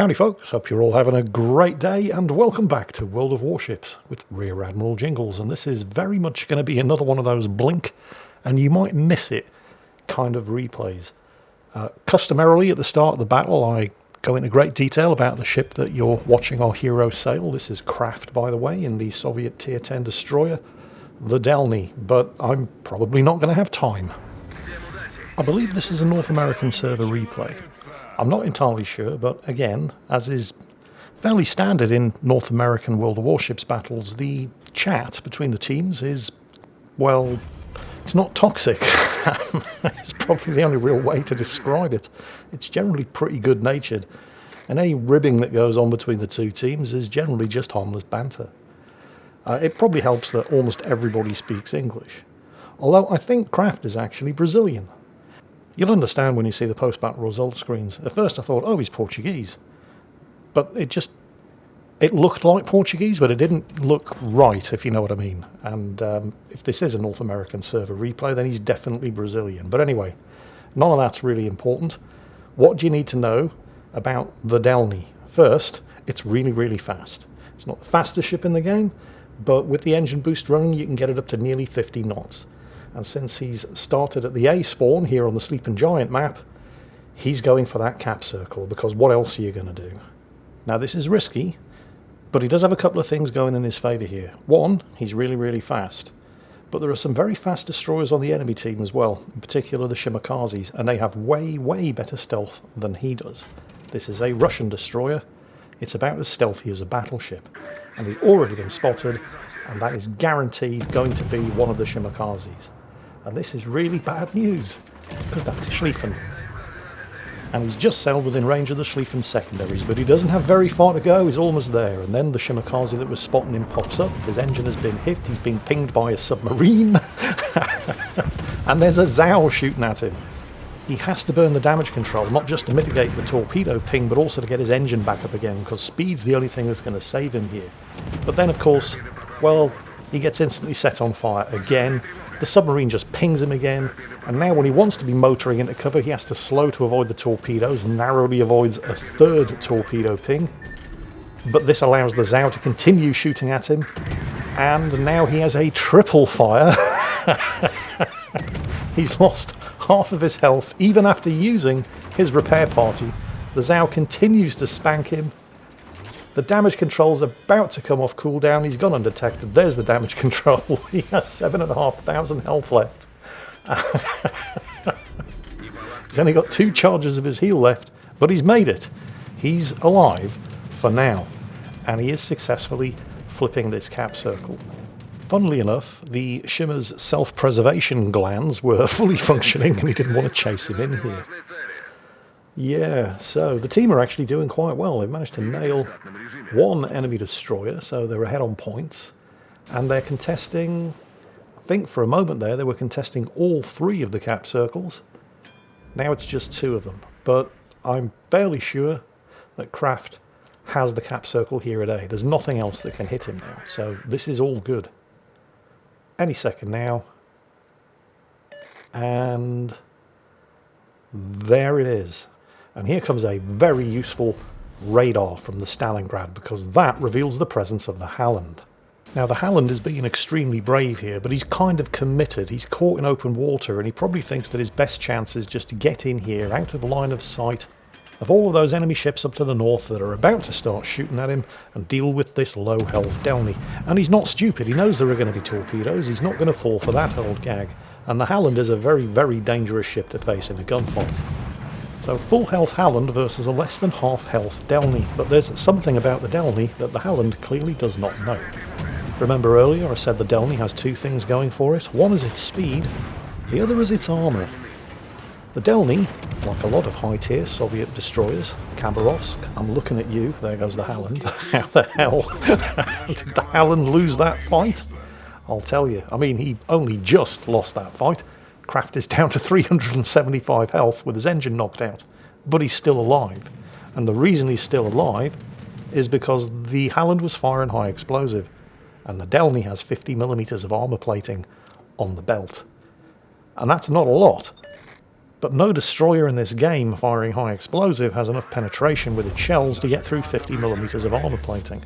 Howdy folks, hope you're all having a great day and welcome back to World of Warships with Rear Admiral Jingles, and this is very much going to be another one of those blink and you might miss it kind of replays. Customarily at the start of the battle I go into great detail about the ship that you're watching our hero sail. This is Kraft, by the way, in the Soviet Tier 10 destroyer, the Delny, but I'm probably not going to have time. I believe this is a North American server replay. I'm not entirely sure, but again, as is fairly standard in North American World of Warships battles, the chat between the teams is, well, it's not toxic. It's probably the only real way to describe it. It's generally pretty good-natured, and any ribbing that goes on between the two teams is generally just harmless banter. It probably helps that almost everybody speaks English, although I think Kraft is actually Brazilian. You'll understand when you see the post-battle results screens. At first I thought, oh, he's Portuguese. But it looked like Portuguese, but it didn't look right, if you know what I mean. And if this is a North American server replay, then he's definitely Brazilian. But anyway, none of that's really important. What do you need to know about the Delny? First, it's really, really fast. It's not the fastest ship in the game, but with the engine boost running, you can get it up to nearly 50 knots. And since he's started at the A spawn here on the Sleeping Giant map, he's going for that cap circle, because what else are you going to do? Now this is risky, but he does have a couple of things going in his favour here. One, he's really, really fast. But there are some very fast destroyers on the enemy team as well, in particular the Shimikazes, and they have way, way better stealth than he does. This is a Russian destroyer. It's about as stealthy as a battleship. And he's already been spotted, and that is guaranteed going to be one of the Shimikazes. And this is really bad news, because that's a Schlieffen. And he's just sailed within range of the Schlieffen secondaries, but he doesn't have very far to go, he's almost there. And then the Shimikaze that was spotting him pops up, his engine has been hit, he's being pinged by a submarine, and there's a Zao shooting at him. He has to burn the damage control, not just to mitigate the torpedo ping, but also to get his engine back up again, because speed's the only thing that's going to save him here. But then, of course, well, he gets instantly set on fire again. The submarine just pings him again, and now when he wants to be motoring into cover, he has to slow to avoid the torpedoes, and narrowly avoids a third torpedo ping. But this allows the Zao to continue shooting at him, and now he has a triple fire. He's lost half of his health, even after using his repair party. The Zao continues to spank him. The damage control's about to come off cooldown. He's gone undetected. There's the damage control. He has 7,500 health left. He's only got 2 charges of his heal left, but he's made it. He's alive for now, and he is successfully flipping this cap circle. Funnily enough, the Shimmer's self-preservation glands were fully functioning, and he didn't want to chase him in here. Yeah, so the team are actually doing quite well. They've managed to nail 1 enemy destroyer, so they're ahead on points. And they're contesting, I think for a moment there, they were contesting all 3 of the cap circles. Now it's just 2 of them. But I'm fairly sure that Kraft has the cap circle here at A. There's nothing else that can hit him now, so this is all good. Any second now. And there it is. And here comes a very useful radar from the Stalingrad, because that reveals the presence of the Halland. Now the Halland is being extremely brave here, but he's kind of committed. He's caught in open water, and he probably thinks that his best chance is just to get in here, out of the line of sight of all of those enemy ships up to the north that are about to start shooting at him, and deal with this low health Delny. And he's not stupid, he knows there are going to be torpedoes, he's not going to fall for that old gag. And the Halland is a very, very dangerous ship to face in a gunfight. So full health Halland versus a less than half health Delny, but there's something about the Delny that the Halland clearly does not know. Remember earlier I said the Delny has 2 things going for it. One is its speed, the other is its armour. The Delny, like a lot of high-tier Soviet destroyers, Khabarovsk, I'm looking at you, there goes the Halland. How the hell did the Halland lose that fight? I'll tell you, I mean, he only just lost that fight. Kraft is down to 375 health with his engine knocked out, but he's still alive. And the reason he's still alive is because the Halland was firing high explosive, and the Delny has 50mm of armour plating on the belt. And that's not a lot, But no destroyer in this game firing high explosive has enough penetration with its shells to get through 50mm of armour plating.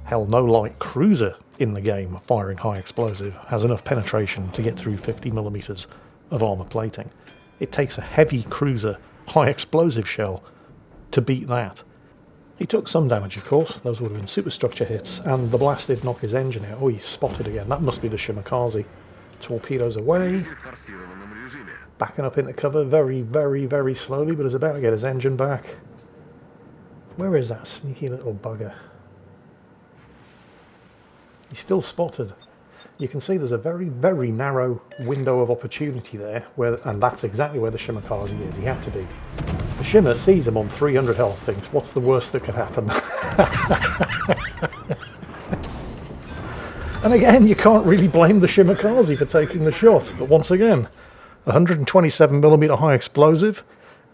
Hell, no light cruiser in the game firing high explosive has enough penetration to get through 50mm of armour plating. It takes a heavy cruiser high explosive shell to beat that. He took some damage, of course. Those would have been superstructure hits, and the blast did knock his engine out. Oh, he's spotted again. That must be the Shimakaze. Torpedoes away. Backing up into cover very, very, very slowly, but is about to get his engine back. Where is that sneaky little bugger? He's still spotted. You can see there's a very, very narrow window of opportunity there, and that's exactly where the Shimakaze is. He had to be. The Shimmer sees him on 300 health, thinks, what's the worst that could happen? And again, you can't really blame the Shimakaze for taking the shot. But once again, 127mm high explosive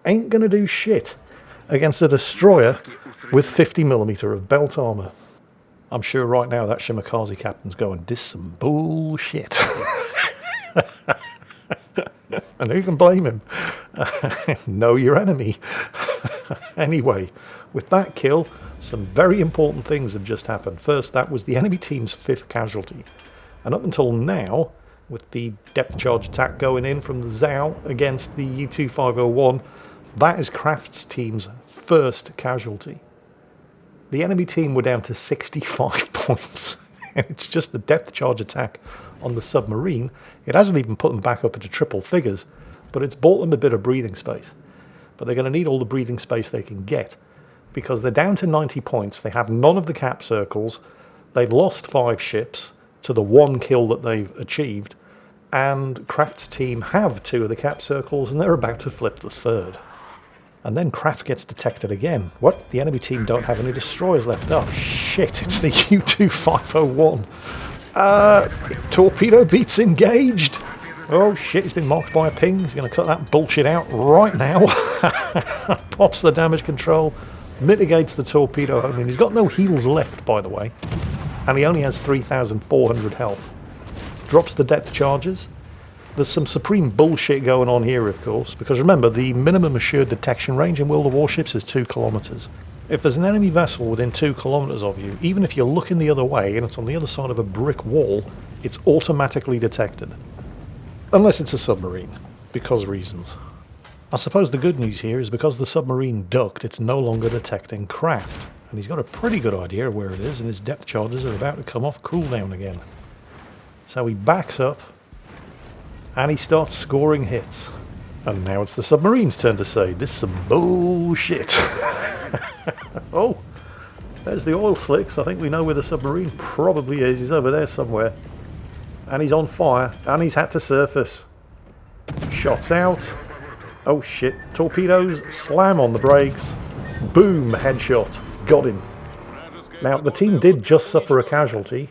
ain't going to do shit against a destroyer with 50mm of belt armour. I'm sure right now that Shimakaze captain's going, this some bullshit. And who can blame him? Know your enemy. Anyway, with that kill, some very important things have just happened. First, that was the enemy team's 5th casualty. And up until now, with the depth charge attack going in from the Zhao against the U-2501, that is Kraft's team's 1st casualty. The enemy team were down to 65 points. And it's just the depth charge attack on the submarine. It hasn't even put them back up into triple figures, but it's bought them a bit of breathing space. But they're going to need all the breathing space they can get, because they're down to 90 points. They have none of the cap circles. They've lost 5 ships to the 1 kill that they've achieved, and Kraft's team have 2 of the cap circles, and they're about to flip the 3rd. And then Kraft gets detected again. What? The enemy team don't have any destroyers left. Oh shit, it's the U-2501. Torpedo beats engaged. Oh shit, he's been marked by a ping. He's going to cut that bullshit out right now. Pops the damage control, mitigates the torpedo homing. He's got no heals left, by the way. And he only has 3,400 health. Drops the depth charges. There's some supreme bullshit going on here, of course, because remember, the minimum assured detection range in World of Warships is 2 kilometers. If there's an enemy vessel within 2 kilometers of you, even if you're looking the other way and it's on the other side of a brick wall, it's automatically detected. Unless it's a submarine, because reasons. I suppose the good news here is because the submarine ducked, it's no longer detecting Kraft. And he's got a pretty good idea of where it is, and his depth charges are about to come off cooldown again. So he backs up, and he starts scoring hits. And now it's the submarine's turn to say, this is some bullshit. Oh, there's the oil slicks. I think we know where the submarine probably is. He's over there somewhere. And he's on fire, and he's had to surface. Shots out. Oh shit, torpedoes, slam on the brakes. Boom, headshot. Got him. Now, the team did just suffer a casualty.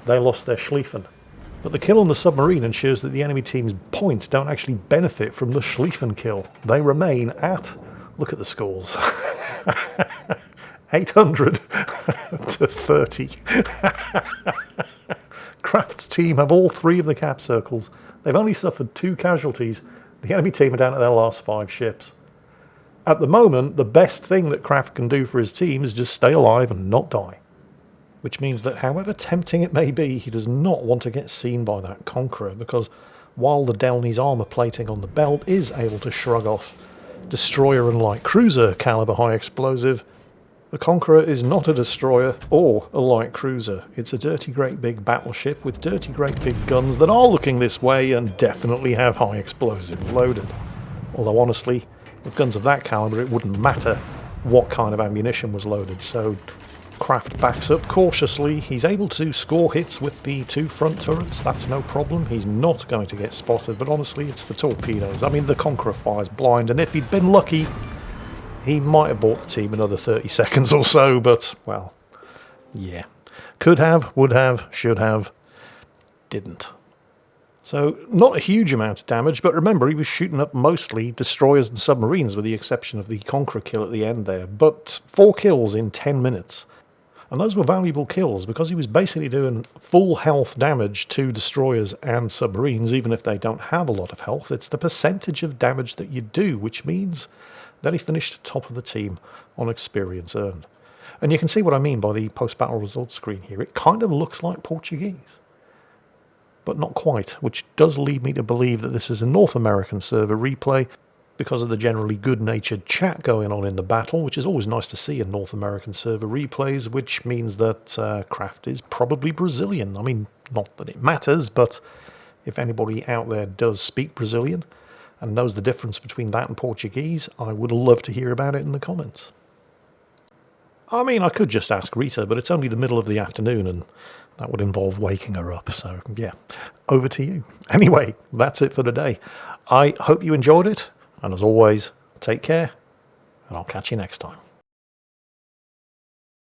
They lost their Schlieffen. But the kill on the submarine ensures that the enemy team's points don't actually benefit from the Schlieffen kill. They remain at, look at the scores, 800 to 30. Kraft's team have all 3 of the cap circles. They've only suffered 2 casualties. The enemy team are down to their last 5 ships. At the moment, the best thing that Kraft can do for his team is just stay alive and not die. Which means that however tempting it may be, he does not want to get seen by that Conqueror, because while the Delny's armour plating on the belt is able to shrug off destroyer and light cruiser caliber high explosive, the Conqueror is not a destroyer or a light cruiser. It's a dirty great big battleship with dirty great big guns that are looking this way and definitely have high explosive loaded. Although honestly, with guns of that caliber it wouldn't matter what kind of ammunition was loaded, so Kraft backs up cautiously. He's able to score hits with the 2 front turrets, that's no problem. He's not going to get spotted, but honestly it's the torpedoes. I mean, the Conqueror fires blind, and if he'd been lucky, he might have bought the team another 30 seconds or so, but, well, yeah. Could have, would have, should have, didn't. So, not a huge amount of damage, but remember, he was shooting up mostly destroyers and submarines, with the exception of the Conqueror kill at the end there. But 4 kills in 10 minutes. And those were valuable kills because he was basically doing full health damage to destroyers and submarines, even if they don't have a lot of health. It's the percentage of damage that you do, which means that he finished top of the team on experience earned. And you can see what I mean by the post-battle results screen here. It kind of looks like Portuguese, but not quite, which does lead me to believe that this is a North American server replay because of the generally good-natured chat going on in the battle, which is always nice to see in North American server replays, which means that craft is probably Brazilian. I mean, not that it matters, but if anybody out there does speak Brazilian and knows the difference between that and Portuguese, I would love to hear about it in the comments. I mean, I could just ask Rita, but it's only the middle of the afternoon, and that would involve waking her up. So, yeah, over to you. Anyway, that's it for today. I hope you enjoyed it. And as always, take care, and I'll catch you next time.